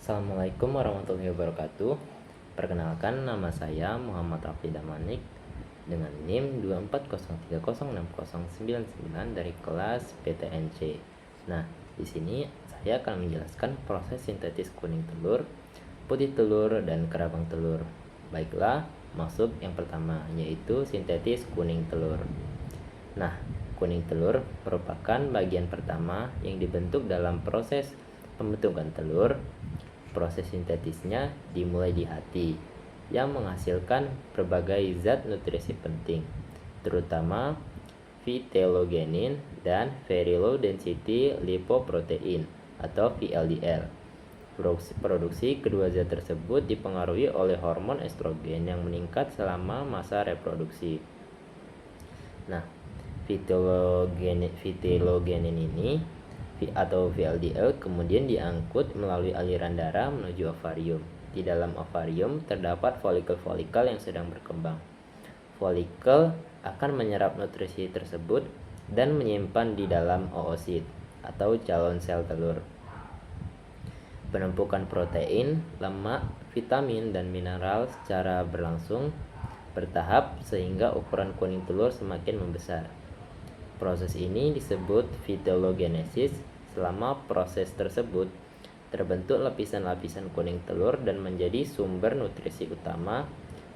Assalamualaikum warahmatullahi wabarakatuh. Perkenalkan, nama saya Muhammad Rafli Damanik dengan NIM 240306099 dari kelas PTNC. Nah, di sini saya akan menjelaskan proses sintetis kuning telur, putih telur, dan kerabang telur. Baiklah, masuk yang pertama, yaitu sintetis kuning telur. Nah, kuning telur merupakan bagian pertama yang dibentuk dalam proses pembentukan telur. Proses sintetisnya dimulai di hati, yang menghasilkan berbagai zat nutrisi penting, terutama phytalogenin dan very low density lipoprotein atau VLDL. Produksi kedua zat tersebut dipengaruhi oleh hormon estrogen yang meningkat selama masa reproduksi. Nah, phytalogenin ini atau VLDL kemudian diangkut melalui aliran darah menuju ovarium. Di dalam ovarium terdapat folikel-folikel yang sedang berkembang. Folikel akan menyerap nutrisi tersebut dan menyimpan di dalam oosit atau calon sel telur. Penumpukan protein, lemak, vitamin, dan mineral secara berlangsung bertahap sehingga ukuran kuning telur semakin membesar. Proses ini disebut phytalogenesis. Selama proses tersebut, terbentuk lapisan-lapisan kuning telur dan menjadi sumber nutrisi utama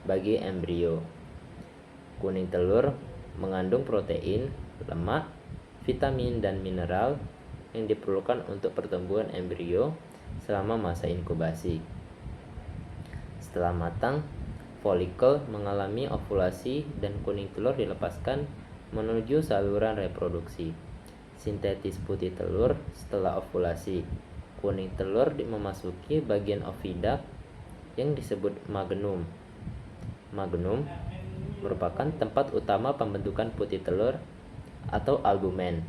bagi embrio. Kuning telur mengandung protein, lemak, vitamin, dan mineral yang diperlukan untuk pertumbuhan embrio selama masa inkubasi. Setelah matang, folikel mengalami ovulasi dan kuning telur dilepaskan menuju saluran reproduksi. Sintetis putih telur setelah ovulasi. Kuning telur memasuki bagian oviduct yang disebut magnum. Magnum merupakan tempat utama pembentukan putih telur atau albumen.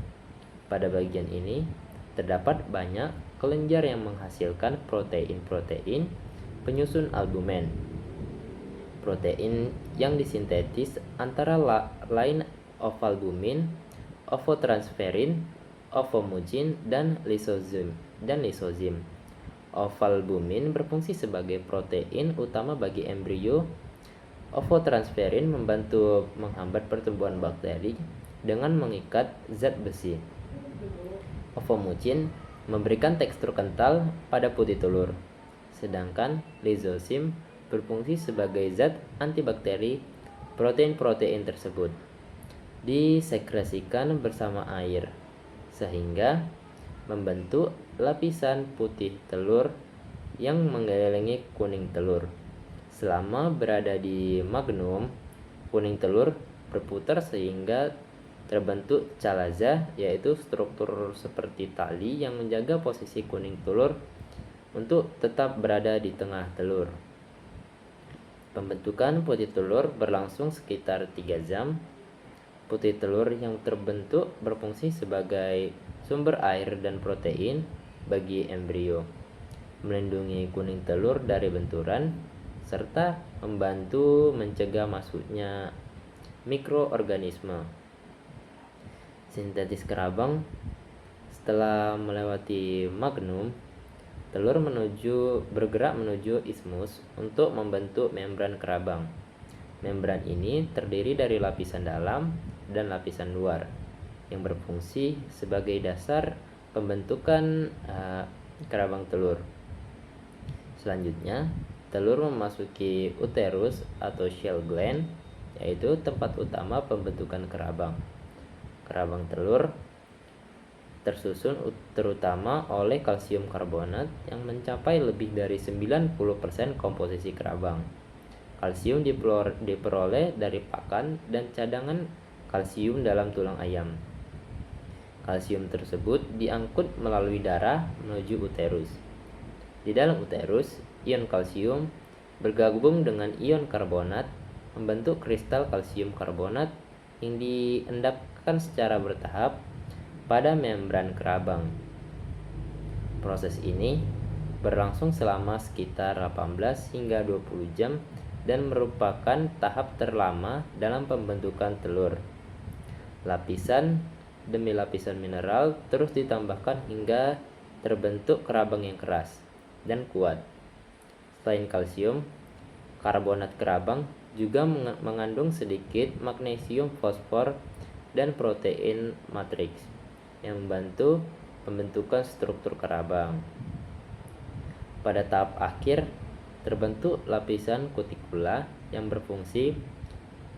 Pada bagian ini terdapat banyak kelenjar yang menghasilkan protein-protein penyusun albumen. Protein yang disintetis antara lain ovalbumin, ovotransferin, ovomugin, dan lisozim. Ovalbumin berfungsi sebagai protein utama bagi embrio. Ovotransferin membantu menghambat pertumbuhan bakteri dengan mengikat zat besi. Ovomugin memberikan tekstur kental pada putih telur, sedangkan lisozim berfungsi sebagai zat antibakteri. Protein-protein tersebut disekresikan bersama air sehingga membentuk lapisan putih telur yang mengelilingi kuning telur. Selama berada di magnum, kuning telur berputar sehingga terbentuk chalaza, yaitu struktur seperti tali yang menjaga posisi kuning telur untuk tetap berada di tengah telur. Pembentukan putih telur berlangsung sekitar 3 jam. Putih telur yang terbentuk berfungsi sebagai sumber air dan protein bagi embrio, melindungi kuning telur dari benturan, serta membantu mencegah masuknya mikroorganisme. Sintetis kerabang. Setelah melewati magnum, telur bergerak menuju ismus untuk membentuk membran kerabang. Membran ini terdiri dari lapisan dalam dan lapisan luar yang berfungsi sebagai dasar pembentukan kerabang telur. Selanjutnya, telur memasuki uterus atau shell gland, yaitu tempat utama pembentukan kerabang. Kerabang telur tersusun terutama oleh kalsium karbonat yang mencapai lebih dari 90% komposisi kerabang. Kalsium diperoleh dari pakan dan cadangan kalsium dalam tulang ayam. Kalsium tersebut diangkut melalui darah menuju uterus. Di dalam uterus, ion kalsium bergabung dengan ion karbonat membentuk kristal kalsium karbonat yang diendapkan secara bertahap pada membran kerabang. Proses ini berlangsung selama sekitar 18 hingga 20 jam dan merupakan tahap terlama dalam pembentukan telur. Lapisan demi lapisan mineral terus ditambahkan hingga terbentuk kerabang yang keras. dan kuat. Selain kalsium, karbonat kerabang juga mengandung sedikit magnesium, fosfor, dan protein matriks yang membantu pembentukan struktur kerabang. Pada tahap akhir, terbentuk lapisan kutikula yang berfungsi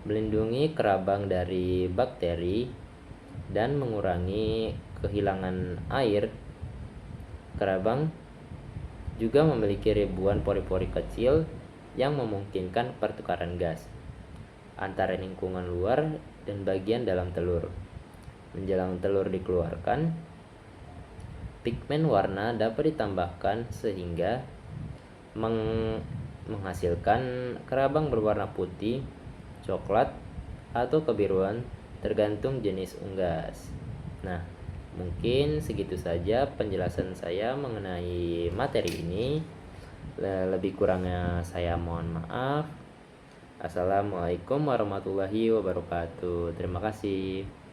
melindungi kerabang dari bakteri dan mengurangi kehilangan air. Kerabang juga memiliki ribuan pori-pori kecil yang memungkinkan pertukaran gas antara lingkungan luar dan bagian dalam telur. Menjelang telur dikeluarkan, pigmen warna dapat ditambahkan sehingga menghasilkan kerabang berwarna putih, coklat, atau kebiruan tergantung jenis unggas. Nah, mungkin segitu saja penjelasan saya mengenai materi ini. Lebih kurangnya saya mohon maaf. Assalamualaikum warahmatullahi wabarakatuh. Terima kasih.